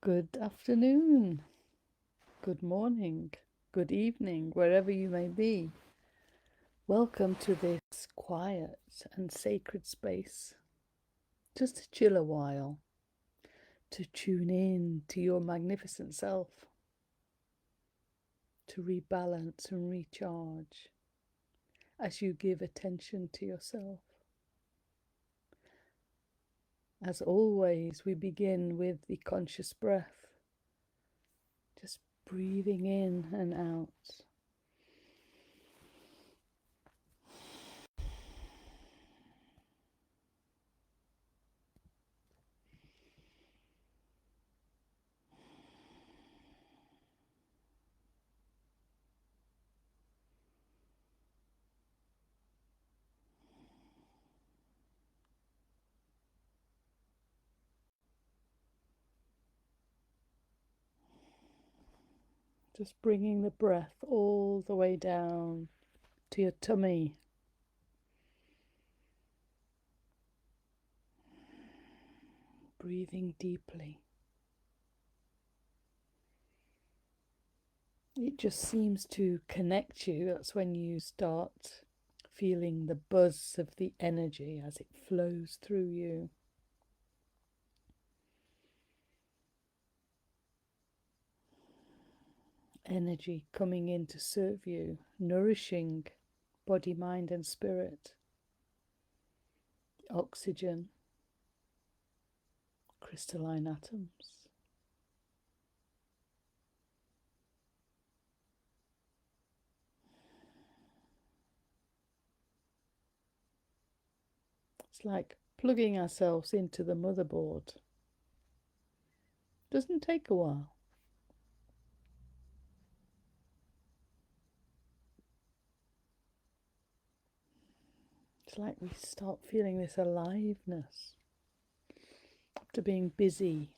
Good afternoon, good morning, good evening, wherever you may be. Welcome to this quiet and sacred space. Just to chill a while, to tune in to your magnificent self, to rebalance and recharge as you give attention to yourself. As always, we begin with the conscious breath, just breathing in and out. Just bringing the breath all the way down to your tummy. Breathing deeply. It just seems to connect you. That's when you start feeling the buzz of the energy as it flows through you. Energy coming in to serve you, nourishing body, mind, and spirit. Oxygen, crystalline atoms. It's like plugging ourselves into the motherboard. Doesn't take a while. It's like we start feeling this aliveness after being busy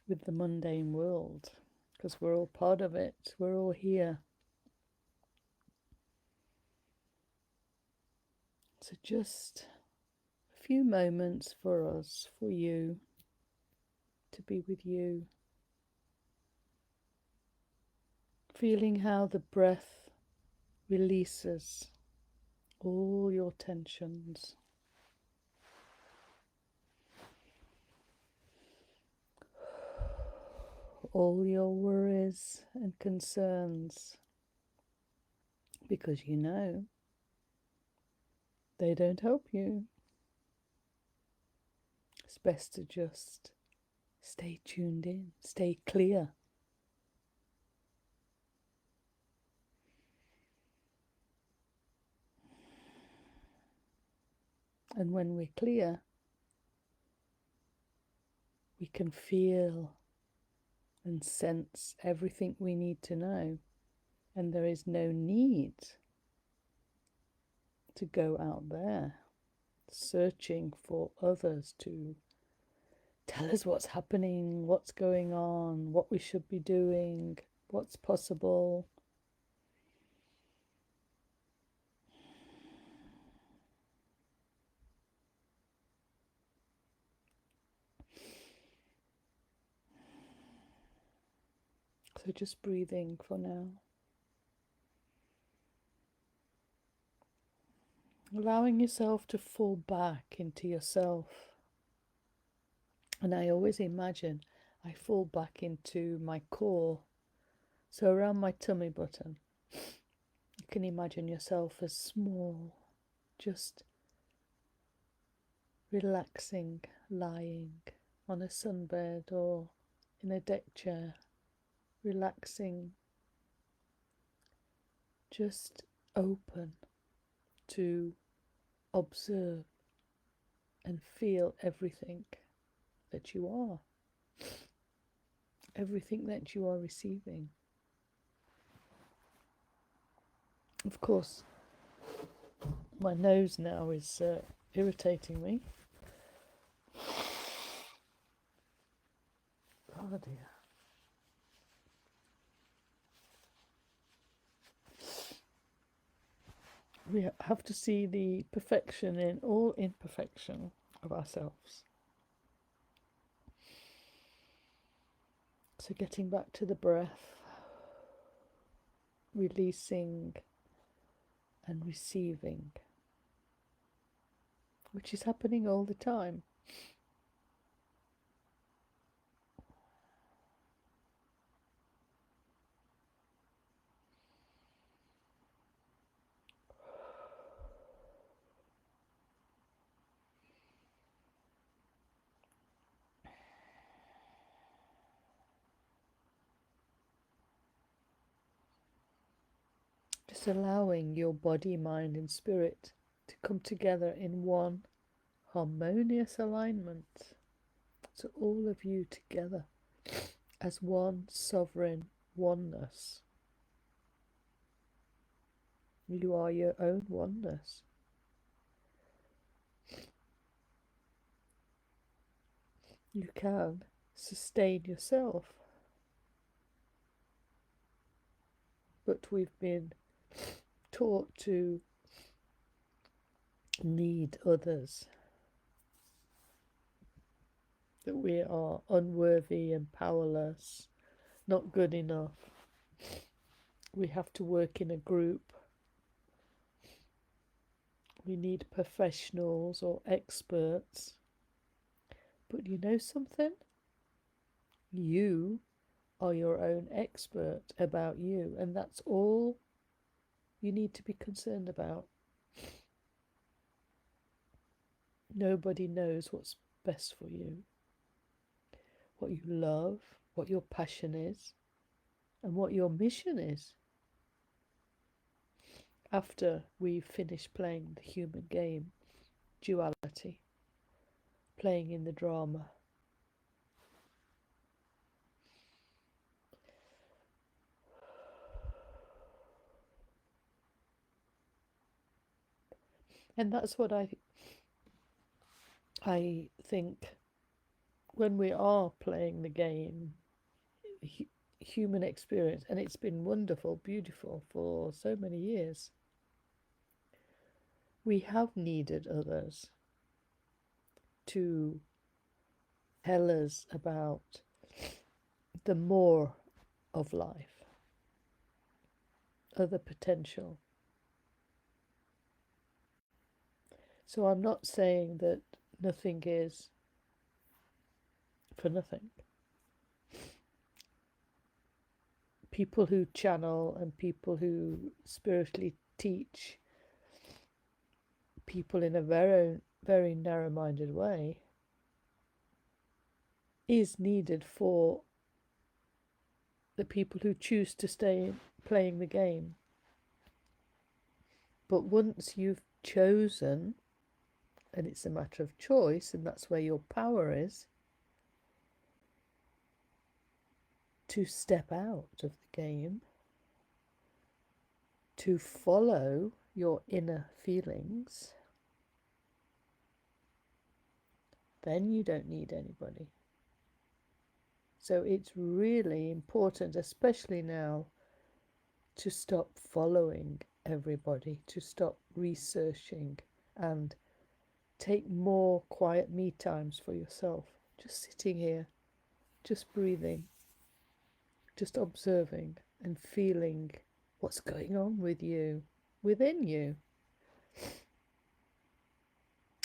with the mundane world, because we're all part of it, we're all here. So just a few moments for us, for you, to be with you, feeling how the breath releases all your tensions. All your worries and concerns, because you know they don't help you. It's best to just stay tuned in, stay clear. And when we're clear, we can feel and sense everything we need to know. And there is no need to go out there searching for others to tell us what's happening, what's going on, what we should be doing, what's possible. So just breathing for now. Allowing yourself to fall back into yourself. And I always imagine I fall back into my core. So around my tummy button, you can imagine yourself as small, just relaxing, lying on a sunbed or in a deck chair, relaxing, just open to observe and feel everything that you are, everything that you are receiving. Of course, my nose now is irritating me. Oh dear. We have to see the perfection in all imperfection of ourselves. So getting back to the breath, releasing and receiving, which is happening all the time. Just allowing your body, mind, and spirit to come together in one harmonious alignment. So all of you together as one sovereign oneness. You are your own oneness. You can sustain yourself. But we've been taught to need others, that we are unworthy and powerless, not good enough. We have to work in a group. We need professionals or experts. But you know something? You are your own expert about you, and that's all you need to be concerned about. Nobody knows what's best for you, what you love, what your passion is, and what your mission is. After we finish playing the human game, duality, playing in the drama. And that's what I think when we are playing the game, human experience, and it's been wonderful, beautiful for so many years. We have needed others to tell us about the more of life, other potential. So I'm not saying that nothing is for nothing. People who channel and people who spiritually teach people in a very, very narrow-minded way is needed for the people who choose to stay playing the game. But once you've chosen, and it's a matter of choice, and that's where your power is, to step out of the game, to follow your inner feelings, then you don't need anybody. So it's really important, especially now, to stop following everybody, to stop researching, and take more quiet me times for yourself. Just sitting here, just breathing, just observing and feeling what's going on with you, within you.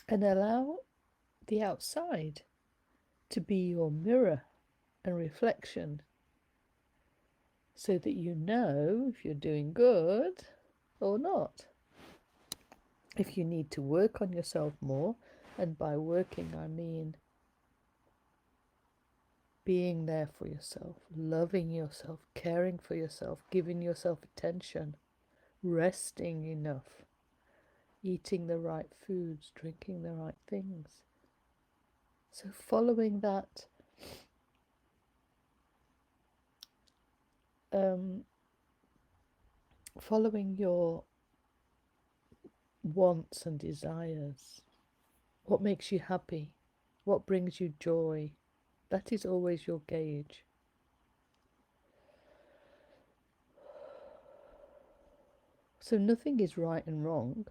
And allow the outside to be your mirror and reflection, so that you know if you're doing good or not. If you need to work on yourself more, and by working I mean being there for yourself, loving yourself, caring for yourself, giving yourself attention, resting enough, eating the right foods, drinking the right things. So following that following your wants and desires, what makes you happy, what brings you joy, that is always your gauge. So nothing is right and wrong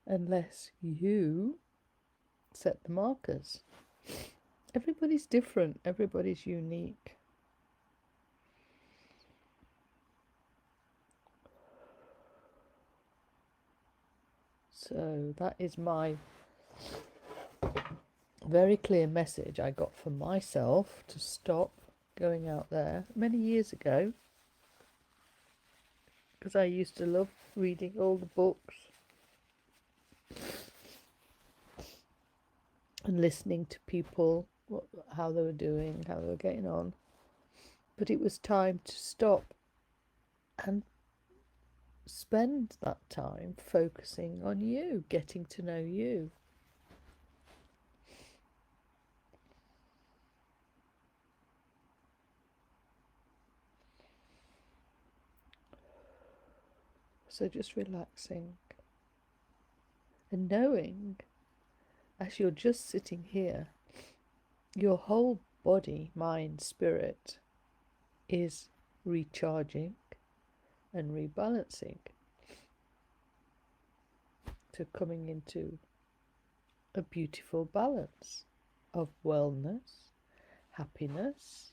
unless you set the markers. Everybody's different, everybody's unique. So that is my very clear message I got for myself to stop going out there many years ago, because I used to love reading all the books and listening to people, how they were doing, how they were getting on. But it was time to stop and spend that time focusing on you, getting to know you. So just relaxing and knowing, as you're just sitting here, your whole body, mind, spirit is recharging and rebalancing. So coming into a beautiful balance of wellness, happiness,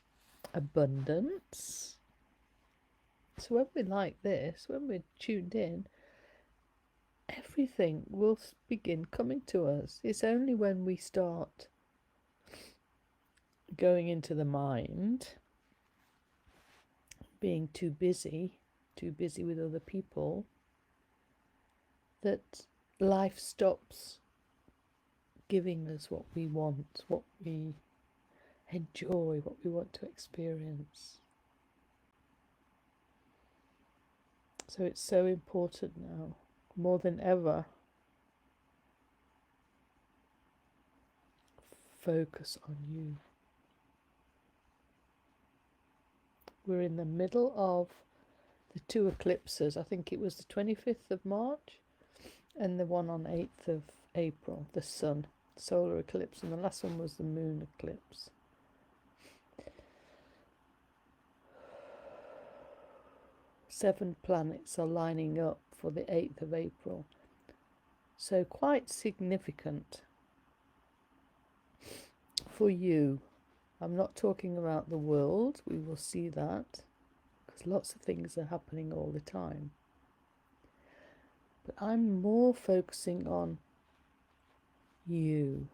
abundance. So when we're like this, when we're tuned in, everything will begin coming to us. It's only when we start going into the mind, being too busy with other people, that life stops giving us what we want, what we enjoy, what we want to experience. So it's so important now, more than ever, focus on you. We're in the middle of the two eclipses. I think it was the 25th of March and the one on 8th of April, the sun, solar eclipse, and the last one was the moon eclipse. Seven planets are lining up for the 8th of April. So quite significant for you. I'm not talking about the world, we will see that, because lots of things are happening all the time. But I'm more focusing on you.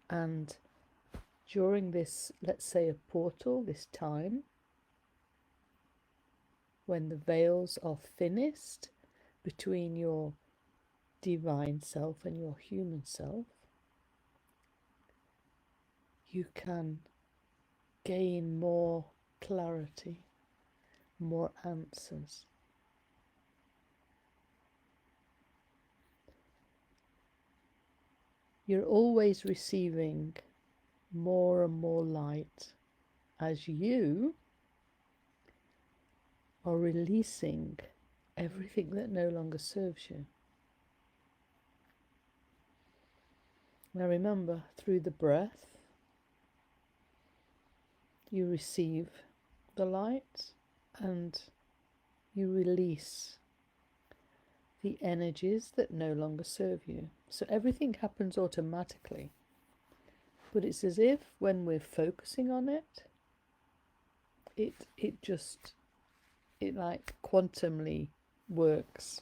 And during this, let's say a portal, this time, when the veils are thinnest between your divine self and your human self, you can gain more clarity, more answers. You're always receiving more and more light as you are releasing everything that no longer serves you. Now remember, through the breath, you receive the light and you release the energies that no longer serve you. So everything happens automatically. But it's as if when we're focusing on it, it like quantumly works.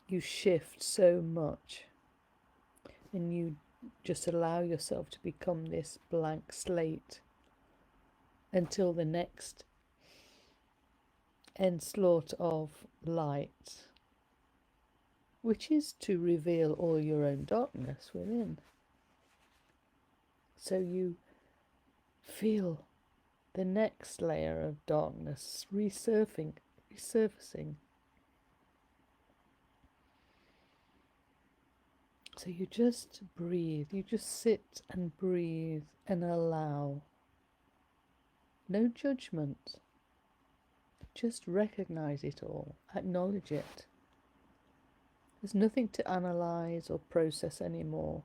You shift so much and you just allow yourself to become this blank slate until the next onslaught of light, which is to reveal all your own darkness within. So you feel the next layer of darkness resurfacing. So you just breathe, you just sit and breathe and allow. No judgment. Just recognize it all, acknowledge it. There's nothing to analyze or process anymore.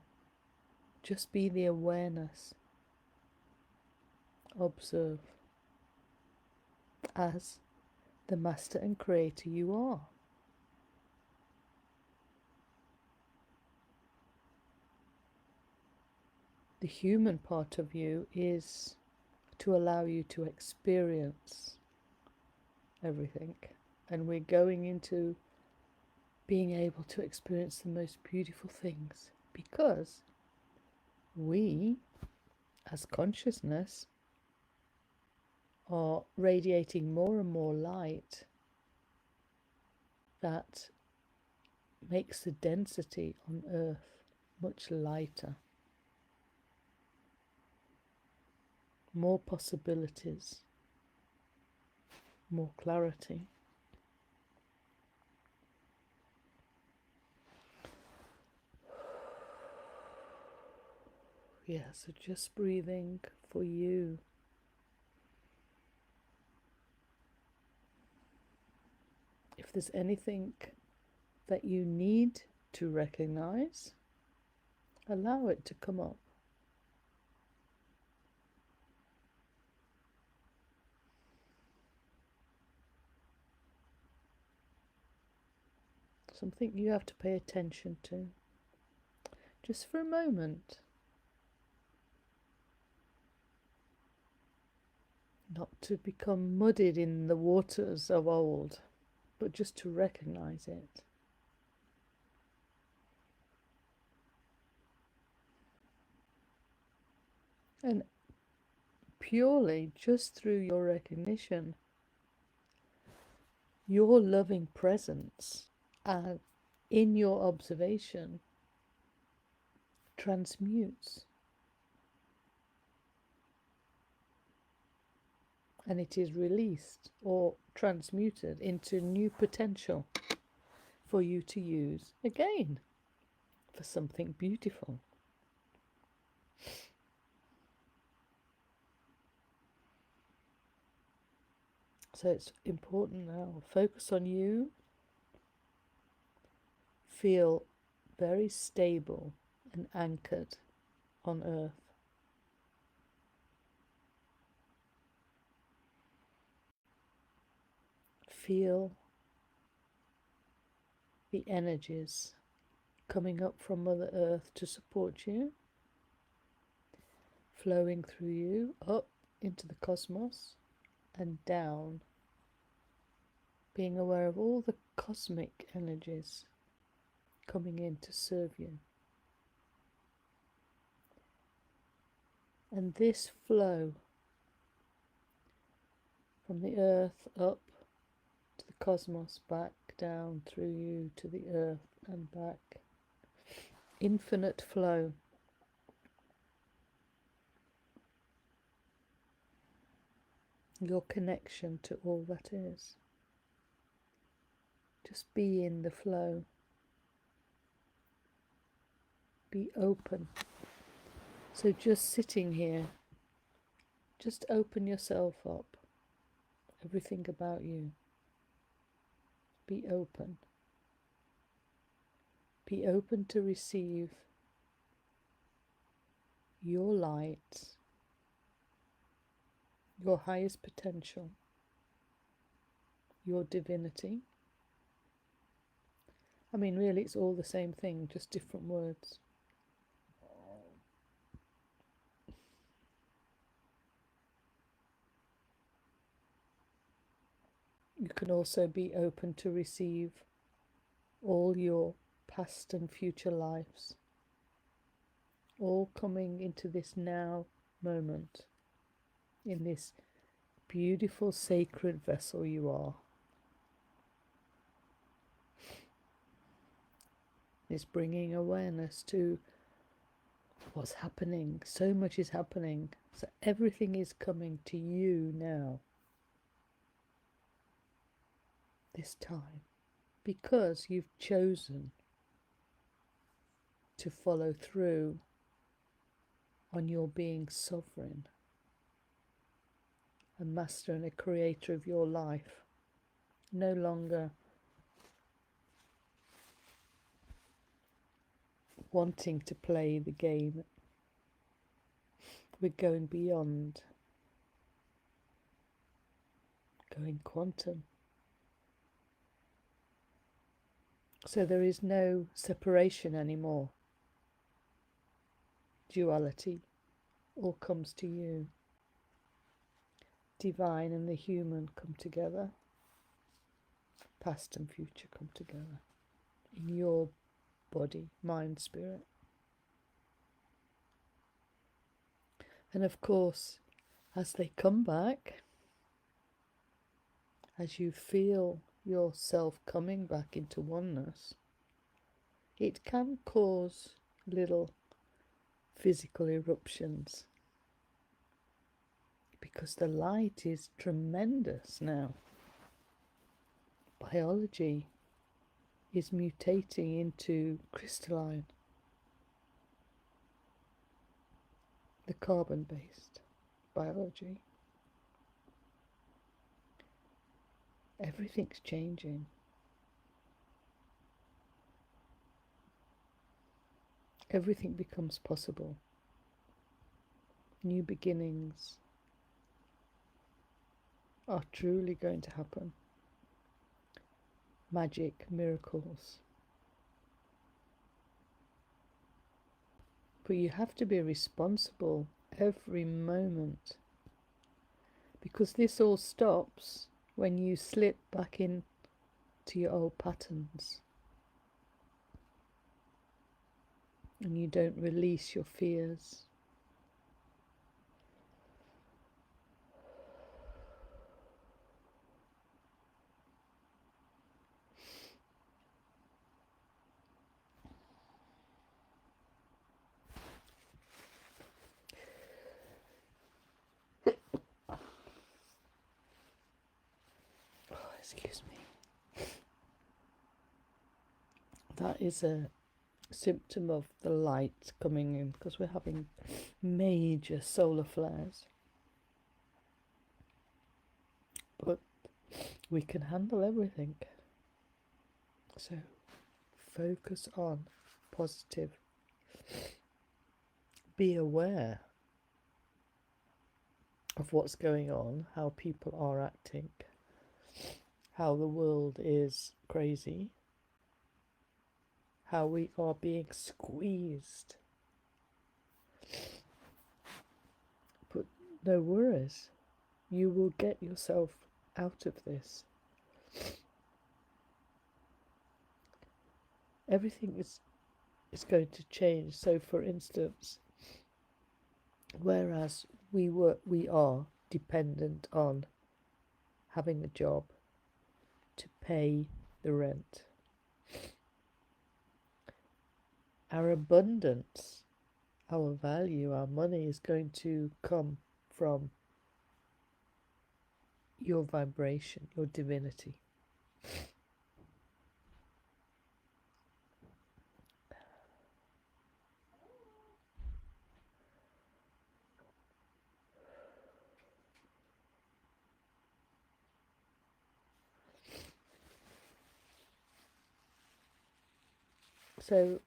Just be the awareness. Observe as the master and creator you are. The human part of you is to allow you to experience everything. And we're going into being able to experience the most beautiful things, because we, as consciousness, are radiating more and more light that makes the density on Earth much lighter. More possibilities, more clarity. Yeah, so just breathing for you. If there's anything that you need to recognize, allow it to come up. Something you have to pay attention to, just for a moment. Not to become muddied in the waters of old, but just to recognize it. And purely just through your recognition, your loving presence and in your observation transmutes. And it is released or transmuted into new potential for you to use again for something beautiful. So it's important now. Focus on you. Feel very stable and anchored on Earth. Feel the energies coming up from Mother Earth to support you, flowing through you, up into the cosmos and down, being aware of all the cosmic energies coming in to serve you. And this flow from the earth up to the cosmos, back down through you to the earth and back. Infinite flow. Your connection to all that is. Just be in the flow. Be open. So just sitting here, just open yourself up. Everything about you. Be open. Be open to receive your light, your highest potential, your divinity. I mean, really, it's all the same thing, just different words. You can also be open to receive all your past and future lives, all coming into this now moment, in this beautiful sacred vessel you are. It's bringing awareness to what's happening. So much is happening. So everything is coming to you now, this time, because you've chosen to follow through on your being sovereign, a master and a creator of your life, no longer wanting to play the game. We're going beyond, going quantum. So there is no separation anymore. Duality all comes to you. Divine and the human come together. Past and future come together. in your body, mind, spirit. And of course, as they come back, as you feel yourself coming back into oneness, it can cause little physical eruptions because the light is tremendous now. Biology is mutating into crystalline, the carbon-based biology. Everything's changing. Everything becomes possible. New beginnings are truly going to happen. Magic, miracles. But you have to be responsible every moment, because this all stops when you slip back into your old patterns and you don't release your fears. Excuse me. That is a symptom of the light coming in, because we're having major solar flares. But we can handle everything. So focus on positive. Be aware of what's going on, how people are acting, how the world is crazy, how we are being squeezed. But no worries, you will get yourself out of this. Everything is going to change. So for instance, whereas we are dependent on having a job to pay the rent, our abundance, our value, our money is going to come from your vibration, your divinity. So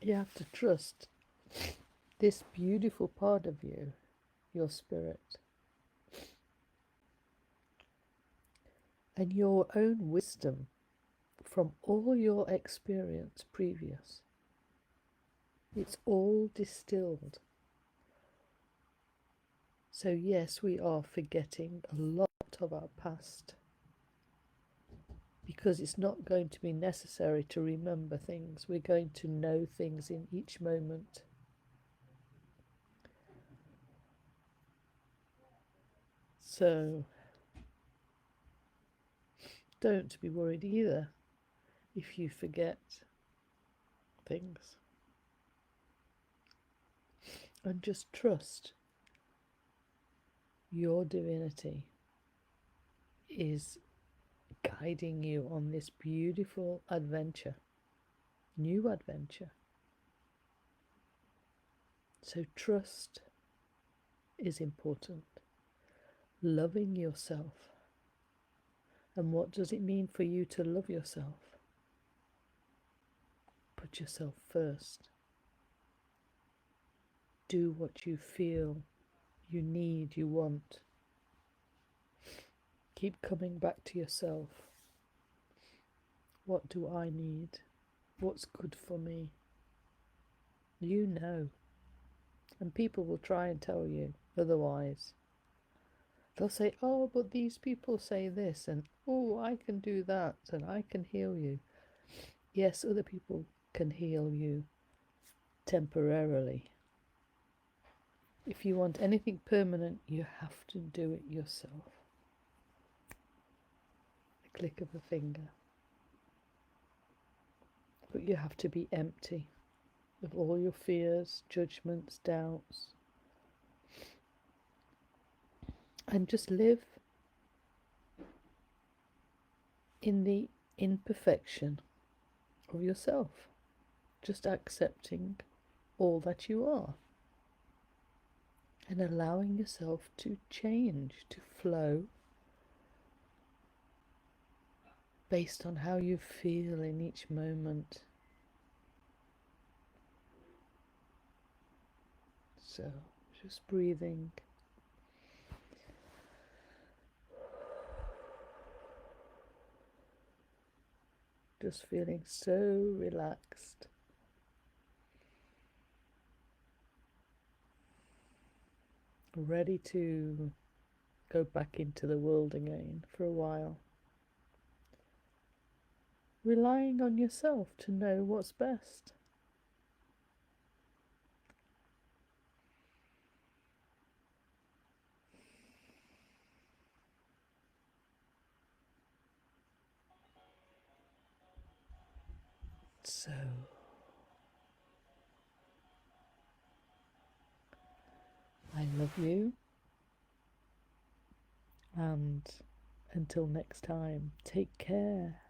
you have to trust this beautiful part of you, your spirit, and your own wisdom from all your experience previous. It's all distilled. So yes, we are forgetting a lot of our past, because it's not going to be necessary to remember things. We're going to know things in each moment. So don't be worried either if you forget things. And just trust your divinity is guiding you on this beautiful adventure, new adventure. So trust is important. Loving yourself. And what does it mean for you to love yourself? Put yourself first. Do what you feel you need, you want. Keep coming back to yourself. What do I need? What's good for me? You know. And people will try and tell you otherwise. They'll say, oh, but these people say this, and oh, I can do that, and I can heal you. Yes, other people can heal you temporarily. If you want anything permanent, you have to do it yourself. A click of a finger. But you have to be empty of all your fears, judgments, doubts, and just live in the imperfection of yourself, just accepting all that you are and allowing yourself to change, to flow based on how you feel in each moment. So, just breathing. Just feeling so relaxed. Ready to go back into the world again for a while. Relying on yourself to know what's best. So, I love you, and until next time, take care.